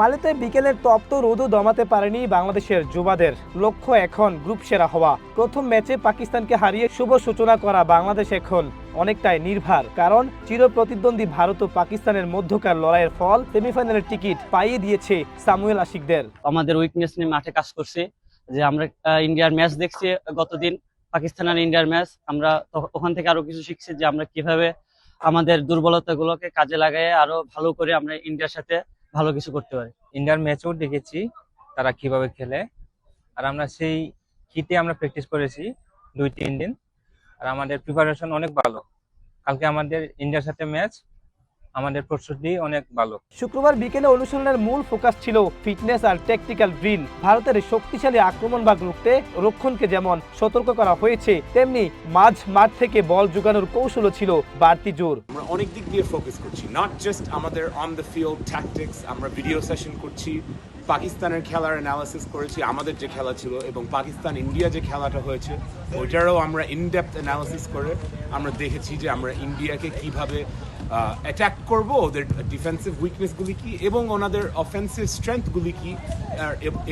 মালিতে বিকেলের তপ্ত রোদও দমাতে পারেনি বাংলাদেশের যুবাদের। লক্ষ্য এখন গ্রুপ সেরা হওয়া। প্রথম ম্যাচে পাকিস্তানকে হারিয়ে শুভ সূচনা করা বাংলাদেশ এখন অনেকটাই নির্ভার, কারণ চিরপ্রতিদ্বন্দ্বী ভারত ও পাকিস্তানের মধ্যকার লড়াইয়ের ফল সেমিফাইনালের টিকিট পাইয়ে দিয়েছে সামুয়েল আশিকদের। আমাদের উইকনেস নিয়ে মাঠে কাজ করছে, যে আমরা ইন্ডিয়ার ম্যাচ দেখছি গতদিন, পাকিস্তান আর ইন্ডিয়ার ম্যাচ। আমরা ওখান থেকে আরো কিছু শিখছি যে আমরা কিভাবে আমাদের দুর্বলতাগুলোকে কাজে লাগাই আরো ভালো করে আমরা ইন্ডিয়ার সাথে ভালো কিছু করতে পারি। ইন্ডিয়ার ম্যাচও দেখেছি তারা কিভাবে খেলে, আর আমরা সেই হিটে আমরা প্র্যাকটিস করেছি 2-3 দিন, আর আমাদের প্রিপারেশন অনেক ভালো। কালকে আমাদের ইন্ডিয়ার সাথে ম্যাচ, আমাদের প্রস্তুতি অনেক ভালো। শুক্রবার বিকেলে অনুশীলনের মূল ফোকাস ছিল ফিটনেস আর ট্যাকটিক্যাল ড্রিল। ভারতের শক্তিশালী আক্রমণ ভাগ রুখতে রক্ষণকে যেমন সতর্ক করা হয়েছে, তেমনি মাঝ মাঠ থেকে বল যোগানোর কৌশলও ছিল বাড়তি জোর। আমরা অনেক দিক দিয়ে ফোকাস করছি, নট জাস্ট আমাদের অন দ্য ফিল্ড ট্যাকটিক্স। আমরা ভিডিও সেশন করছি, পাকিস্তানের খেলার অ্যানালিসিস করেছি, আমাদের যে খেলা ছিল, এবং পাকিস্তান ইন্ডিয়া যে খেলাটা হয়েছে ওইটারও আমরা ইনডেপথ অ্যানালিসিস করে আমরা দেখেছি যে আমরা ইন্ডিয়াকে কিভাবে অ্যাটাক করব, ওদের ডিফেন্সিভ উইকনেসগুলি কি এবং ওনাদের অফেন্সিভ স্ট্রেংথগুলি কি,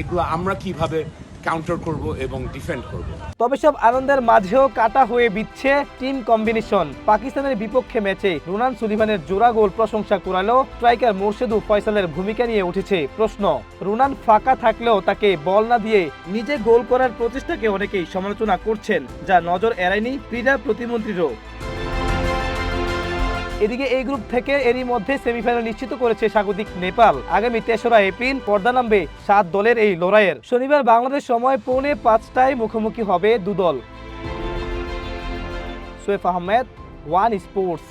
এগুলো আমরা কিভাবে কাউন্টার করব এবং ডিফেন্ড করব। তবে সব আনন্দের মাঝেও কাটা হয়ে বিচ্ছে টিম কম্বিনেশন। পাকিস্তানের বিপক্ষে ম্যাচে রুনান সুলিভানের জোড়া গোল প্রশংসা কুড়ালো স্ট্রাইকার মোর্শেদু ফয়সালের ভূমিকা নিয়ে উঠেছে প্রশ্ন। রুনান ফাঁকা থাকলেও তাকে বল না দিয়ে নিজে গোল করার প্রচেষ্টাকে অনেকেই সমালোচনা করছেন, যা নজর এড়ায়নি ক্রীড়া প্রতিমন্ত্রীরও। এদিকে এই গ্রুপ থেকে এরই মধ্যে সেমিফাইনাল নিশ্চিত করেছে স্বাগতিক নেপাল। আগামী 3রা এপ্রিল পর্দা নামবে 7 দলের এই লড়াইয়ের। শনিবার বাংলাদেশ সময় 4:45টায় মুখোমুখি হবে দুদল। Swipe Ahmed, one sports.